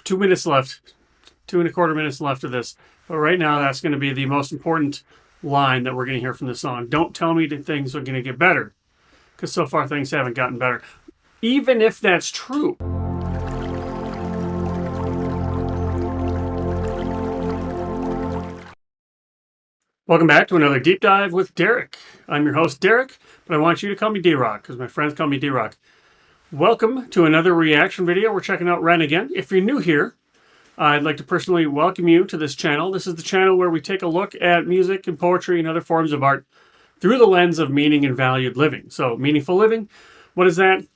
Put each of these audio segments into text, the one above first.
2 minutes left, 2.25 minutes left of this. But right now, that's going to be the most important line that we're going to hear from the song. Don't tell me that things are going to get better, because so far things haven't gotten better. Even if that's true. Welcome back to another Deep Dive with Derek. I'm your host, Derek, but I want you to call me D-Rock because my friends call me D-Rock. Welcome to another reaction video. We're checking out Ren again. If you're new here, I'd like to personally welcome you to this channel. This is the channel where we take a look at music and poetry and other forms of art through the lens of meaning and valued living. So, meaningful living, what is that?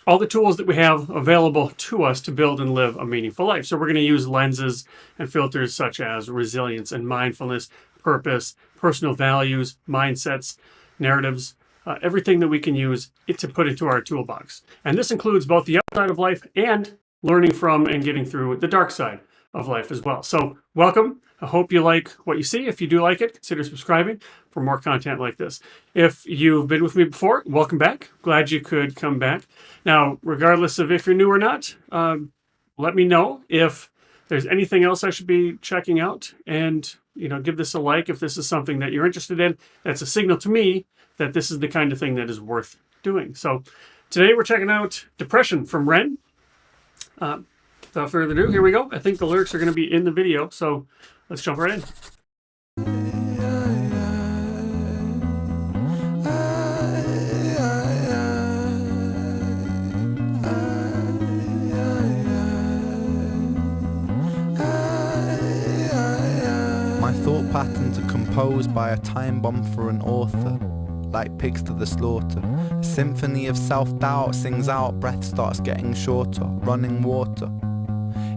All the tools that we have available to us to build and live a meaningful life. So we're going to use lenses and filters such as resilience and mindfulness, purpose, personal values, mindsets, narratives, everything that we can use it to put into our toolbox. And this includes both the upside of life and learning from and getting through the dark side of life as well. So welcome. I hope you like what you see. If you do like it, consider subscribing for more content like this. If you've been with me before, welcome back. Glad you could come back. Now, regardless of if you're new or not, let me know if there's anything else I should be checking out, and give this a like if this is something that you're interested in. That's a signal to me that this is the kind of thing that is worth doing. So today we're checking out Depression from Ren. Without further ado, here we go. I think the lyrics are going to be in the video, so let's jump right in. My thought patterns are composed by a time bomb for an author, like pigs to the slaughter. A symphony of self-doubt sings out, breath starts getting shorter. Running water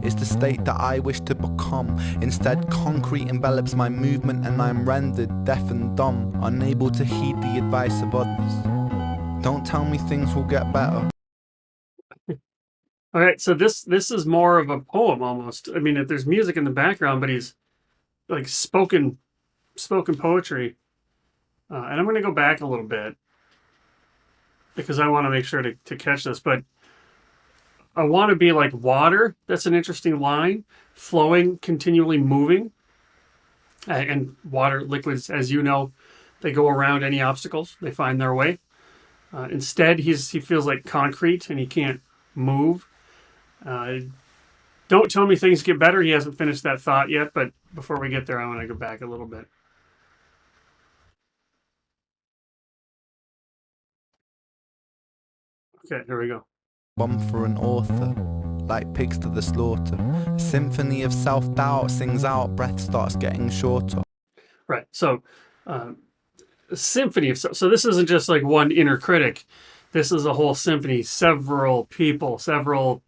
is the state that I wish to become. Instead, concrete envelops my movement and I'm rendered deaf and dumb, unable to heed the advice of others. Don't tell me things will get better. All right, so this is more of a poem almost. I mean, there's music in the background, but he's like spoken poetry. And I'm going to go back a little bit because I want to make sure to catch this. But I want to be like water. That's an interesting line. Flowing, continually moving. And water, liquids, as you know, they go around any obstacles. They find their way. Instead, he feels like concrete and he can't move. Don't tell me things get better. He hasn't finished that thought yet. But before we get there, I want to go back a little bit. Okay, here we go. Bomb for an author, like pigs to the slaughter. A symphony of self-doubt sings out, breath starts getting shorter. Right, so a symphony of... So this isn't just like one inner critic. This is a whole symphony, several people, a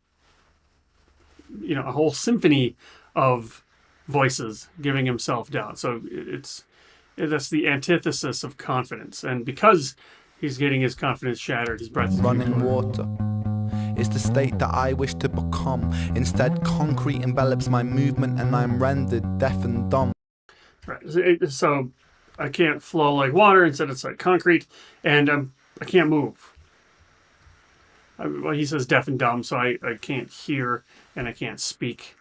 whole symphony of voices giving him self-doubt. So that's the antithesis of confidence. And because he's getting his confidence shattered, his breath is running water is the state that I wish to become. Instead, concrete envelops my movement and I'm rendered deaf and dumb. Right. So I can't flow like water. Instead, it's like concrete, and I can't move. Well, he says deaf and dumb, so I can't hear and I can't speak.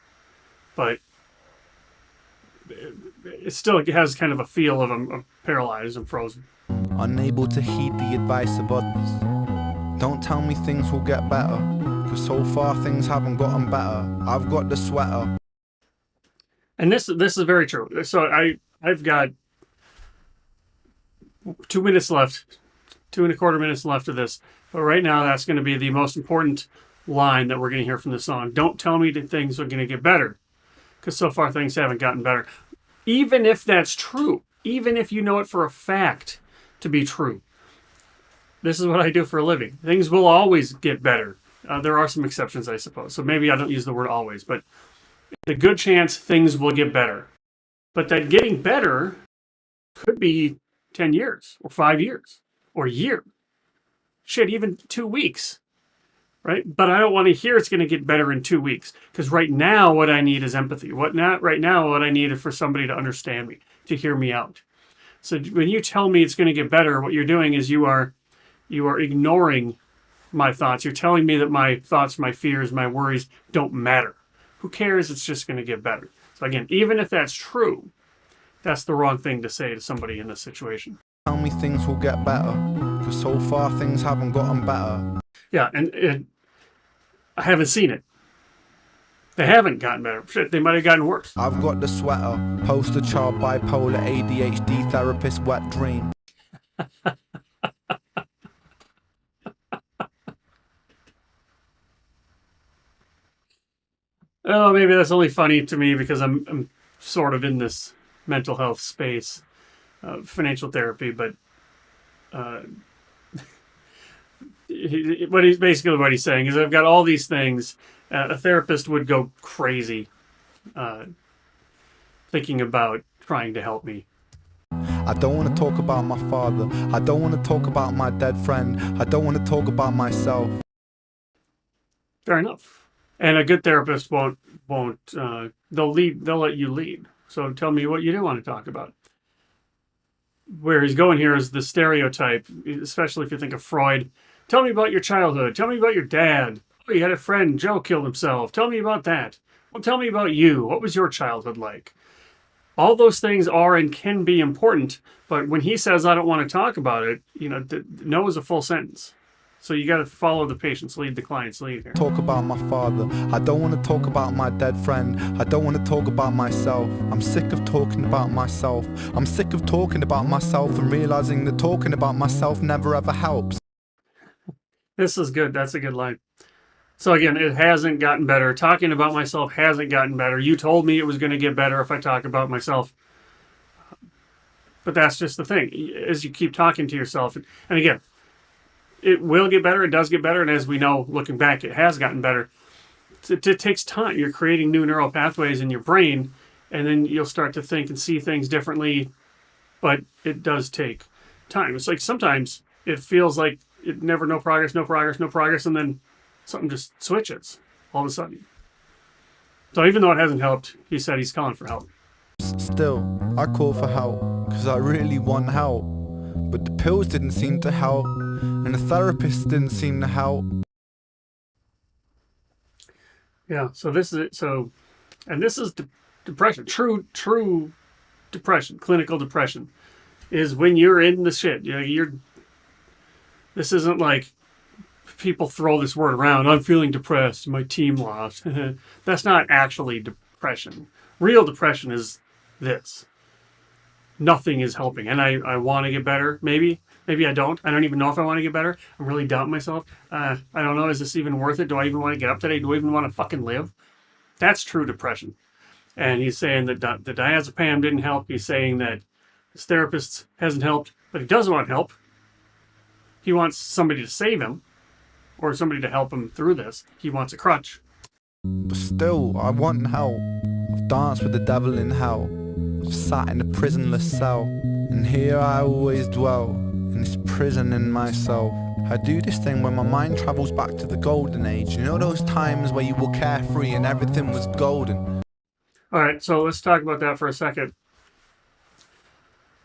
But it has kind of a feel of I'm paralyzed and frozen. Unable to heed the advice of others. Don't tell me things will get better, cause so far things haven't gotten better. I've got the sweater. And this is very true. So I've got 2 minutes left, 2.25 minutes left of this. But right now, that's going to be the most important line that we're going to hear from the song. Don't tell me that things are going to get better, because so far things haven't gotten better. Even if that's true, even if you know it for a fact to be true. This is what I do for a living. Things will always get better. There are some exceptions, I suppose. So maybe I don't use the word always, but the good chance things will get better. But that getting better could be 10 years or 5 years or a year. Shit, even 2 weeks. Right? But I don't want to hear it's going to get better in 2 weeks. Because right now, what I need is empathy. Right now, what I need is for somebody to understand me, to hear me out. So when you tell me it's going to get better, what you're doing is you are ignoring my thoughts. You're telling me that my thoughts, my fears, my worries don't matter. Who cares? It's just going to get better. So again, even if that's true, that's the wrong thing to say to somebody in this situation. Tell me things will get better, because so far things haven't gotten better. Yeah, and I haven't seen it. They haven't gotten better. Shit, they might have gotten worse. I've got the sweater, poster child, bipolar, ADHD therapist, wet dream. Oh, maybe that's only funny to me because I'm sort of in this mental health space, financial therapy, but what he's saying is I've got all these things. A therapist would go crazy thinking about trying to help me. I don't want to talk about my father. I don't want to talk about my dead friend. I don't want to talk about myself. Fair enough. And a good therapist won't they'll let you lead. So tell me what you do want to talk about. Where he's going here is the stereotype, especially if you think of Freud. Tell me about your childhood. Tell me about your dad. Oh, you had a friend, Joe killed himself. Tell me about that. Well, tell me about you. What was your childhood like? All those things are and can be important, but when he says, I don't want to talk about it, no is a full sentence. So you got to follow the patient's lead, the client's lead here. Talk about my father. I don't want to talk about my dead friend. I don't want to talk about myself. I'm sick of talking about myself. I'm sick of talking about myself and realizing that talking about myself never ever helps. This is good. That's a good line. So again, it hasn't gotten better. Talking about myself hasn't gotten better. You told me it was going to get better if I talk about myself. But that's just the thing. As you keep talking to yourself, and again, it will get better. It does get better. And as we know, looking back, it has gotten better. It takes time. You're creating new neural pathways in your brain, and then you'll start to think and see things differently. But it does take time. It's like sometimes it feels like no progress, and then something just switches all of a sudden. So even though it hasn't helped, he said he's calling for help. Still, I call for help because I really want help. But the pills didn't seem to help, and the therapist didn't seem to help. Yeah, so this is it. So, and this is depression. True depression, clinical depression, is when you're in the shit. This isn't like people throw this word around. I'm feeling depressed. My team lost. That's not actually depression. Real depression is this. Nothing is helping. And I want to get better. Maybe I don't. I don't even know if I want to get better. I'm really doubting myself. I don't know. Is this even worth it? Do I even want to get up today? Do I even want to fucking live? That's true depression. And he's saying that the diazepam didn't help. He's saying that his therapist hasn't helped, but he does want help. He wants somebody to save him or somebody to help him through this. He wants a crutch. But still, I want help. I've danced with the devil in hell. I've sat in a prisonless cell. And here I always dwell, in this prison in myself. I do this thing when my mind travels back to the golden age. You know those times where you were carefree and everything was golden? All right, so let's talk about that for a second.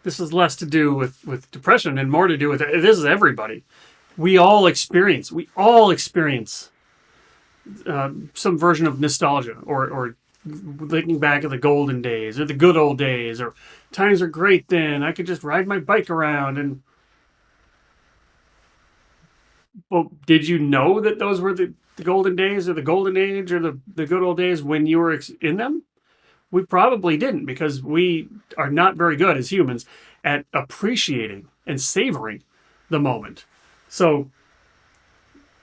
This is less to do with depression and more to do with it. This is everybody. We all experience some version of nostalgia or looking back at the golden days or the good old days or times are great then. I could just ride my bike around and... Well, did you know that those were the golden days or the golden age or the good old days when you were in them? We probably didn't because we are not very good as humans at appreciating and savoring the moment. So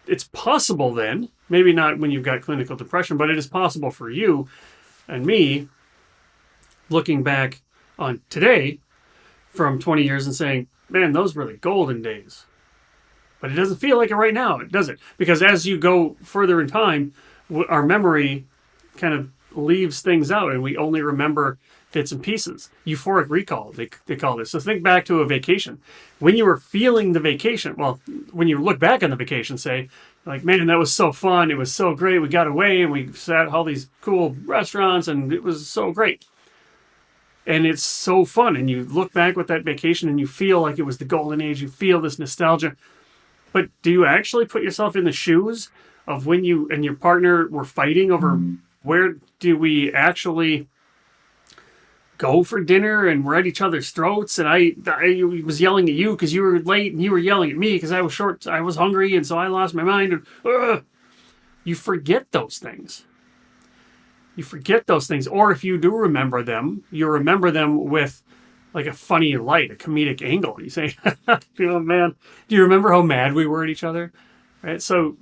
it's possible then, maybe not when you've got clinical depression, but it is possible for you and me looking back on today from 20 years and saying, man, those were the golden days. But it doesn't feel like it right now, does it? Because as you go further in time, our memory kind of leaves things out and we only remember bits and pieces. Euphoric recall, they call this. So think back to a vacation. When you were feeling the vacation, well, when you look back on the vacation, say, like, man, that was so fun. It was so great. We got away and we sat at all these cool restaurants and it was so great. And it's so fun. And you look back with that vacation and you feel like it was the golden age. You feel this nostalgia. But do you actually put yourself in the shoes of when you and your partner were fighting over where do we actually go for dinner and we're at each other's throats, and I was yelling at you because you were late, and you were yelling at me because I was short, I was hungry, and so I lost my mind. And you forget those things. You forget those things, or if you do remember them, you remember them with like a funny light, a comedic angle. You say, "Oh man, do you remember how mad we were at each other?" Right? So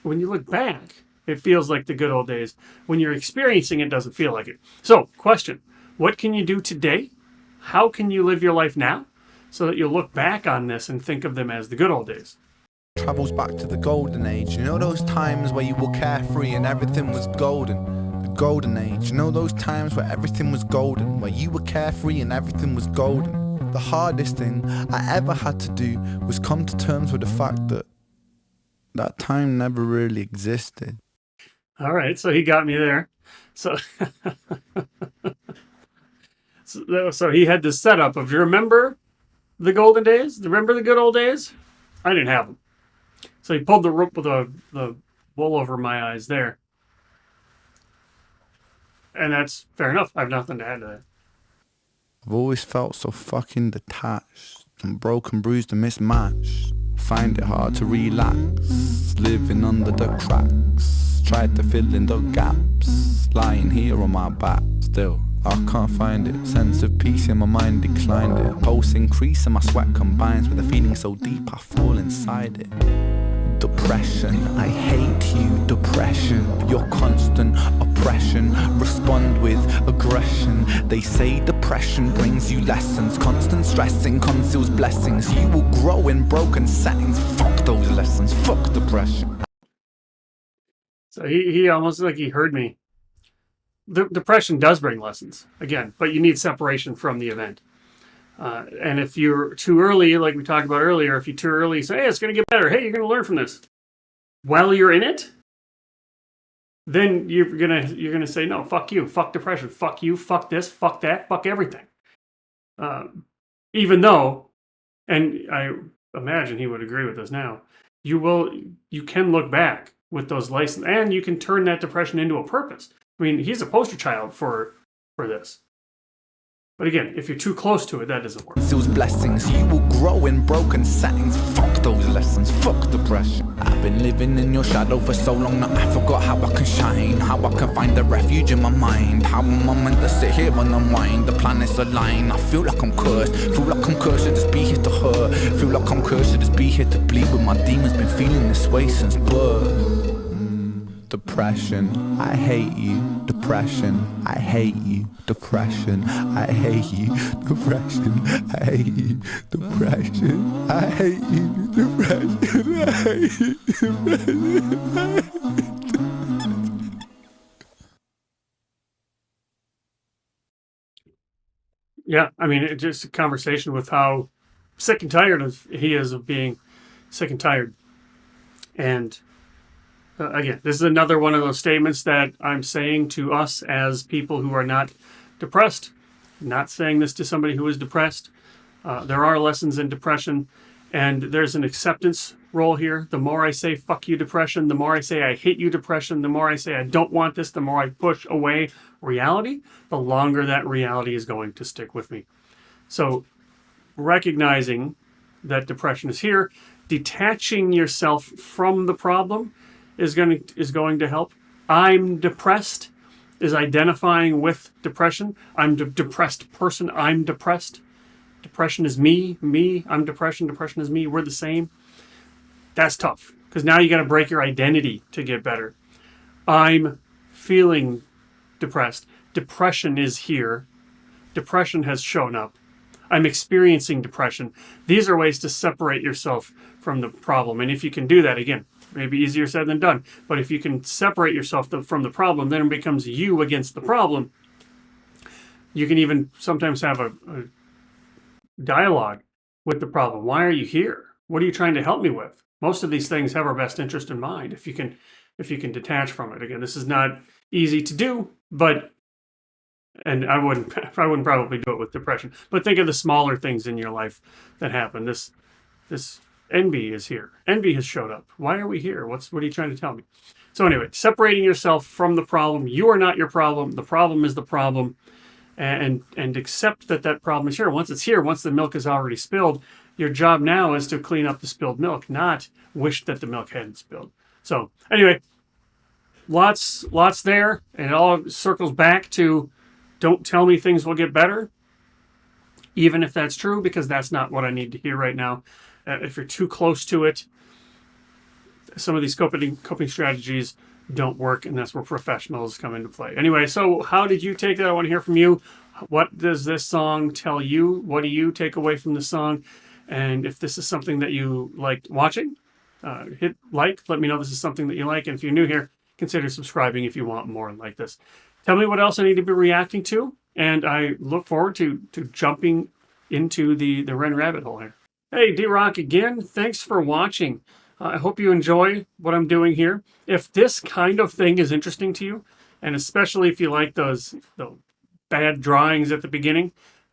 when you look back, it feels like the good old days. When you're experiencing it, doesn't feel like it. So, question: what can you do today? How can you live your life now so that you look back on this and think of them as the good old days? Travels back to the golden age. You know those times where you were carefree and everything was golden? The golden age. You know those times where everything was golden, where you were carefree and everything was golden? The hardest thing I ever had to do was come to terms with the fact that that time never really existed. All right, so he got me there. So, so he had this setup of, you remember the golden days? Remember the good old days? I didn't have them. So he pulled the rope with the wool over my eyes there. And that's fair enough. I have nothing to add to that. I've always felt so fucking detached and broken, bruised and mismatched. Find it hard to relax, living under the cracks. Tried to fill in the gaps, lying here on my back. Still, I can't find it. Sense of peace in my mind declined it. Pulse increase and my sweat combines with a feeling so deep I fall inside it. Depression, I hate you, depression. Your constant oppression, respond with aggression. They say depression brings you lessons. Constant stressing conceals blessings. You will grow in broken settings. Fuck those lessons, fuck depression. So he almost like he heard me. The depression does bring lessons, again, but you need separation from the event. And if you're too early, like we talked about earlier, if you're too early, say, hey, it's going to get better. Hey, you're going to learn from this. While you're in it, then you're gonna say, no, fuck you, fuck depression, fuck you, fuck this, fuck that, fuck everything. Even though, and I imagine he would agree with us now, you can look back with those lessons, and you can turn that depression into a purpose. I mean, he's a poster child for this. But again, if you're too close to it, that doesn't work. Seals blessings, you will grow in broken settings. Fuck those lessons, fuck depression. I've been living in your shadow for so long that I forgot how I can shine, how I can find a refuge in my mind, how am I meant to sit here and unwind? The planets align, I feel like I'm cursed, feel like I'm cursed to just be here to hurt, feel like I'm cursed to just be here to bleed, but my demons been feeling this way since birth. Depression, I hate you. Depression, I hate you. Depression, I hate you. Depression, I hate you. Depression, I hate you. Depression, I hate you. Depression, I hate you. Yeah, I mean, it's just a conversation with how sick and tired he is of being sick and tired. And again, this is another one of those statements that I'm saying to us as people who are not depressed. Not saying this to somebody who is depressed. There are lessons in depression, and there's an acceptance role here. The more I say, fuck you, depression, the more I say, I hate you, depression, the more I say, I don't want this, the more I push away reality, the longer that reality is going to stick with me. So recognizing that depression is here, detaching yourself from the problem is going to help. I'm depressed is identifying with depression. I'm a depressed person. I'm depressed. Depression is me. I'm depression. Depression is me. We're the same. That's tough because now you got to break your identity to get better. I'm feeling depressed. Depression is here. Depression has shown up. I'm experiencing depression. These are ways to separate yourself from the problem. And if you can do that, again, maybe easier said than done. But if you can separate yourself from the problem, then it becomes you against the problem. You can even sometimes have a dialogue with the problem. Why are you here? What are you trying to help me with? Most of these things have our best interest in mind. If you can detach from it. Again, this is not easy to do, and I wouldn't probably do it with depression. But think of the smaller things in your life that happen. This Envy is here. Envy has showed up. Why are we here? What are you trying to tell me? So anyway, separating yourself from the problem. You are not your problem. The problem is the problem. And accept that problem is here. Once it's here, once the milk is already spilled, your job now is to clean up the spilled milk, not wish that the milk hadn't spilled. So anyway, lots there, and it all circles back to don't tell me things will get better, even if that's true, because that's not what I need to hear right now. If you're too close to it, some of these coping strategies don't work, and that's where professionals come into play. Anyway, so how did you take that? I want to hear from you. What does this song tell you? What do you take away from the song? And if this is something that you liked watching, hit like. Let me know this is something that you like. And if you're new here, consider subscribing if you want more like this. Tell me what else I need to be reacting to, and I look forward to jumping into the Ren rabbit hole here. Hey, D-Rock again. Thanks for watching. I hope you enjoy what I'm doing here. If this kind of thing is interesting to you, and especially if you like those bad drawings at the beginning,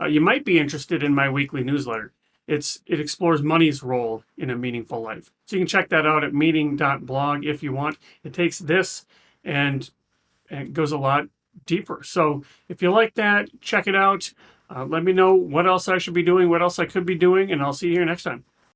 you might be interested in my weekly newsletter. It explores money's role in a meaningful life. So you can check that out at meaning.blog if you want. It takes this and it goes a lot deeper. So if you like that, check it out. Let me know what else I should be doing, what else I could be doing, and I'll see you here next time.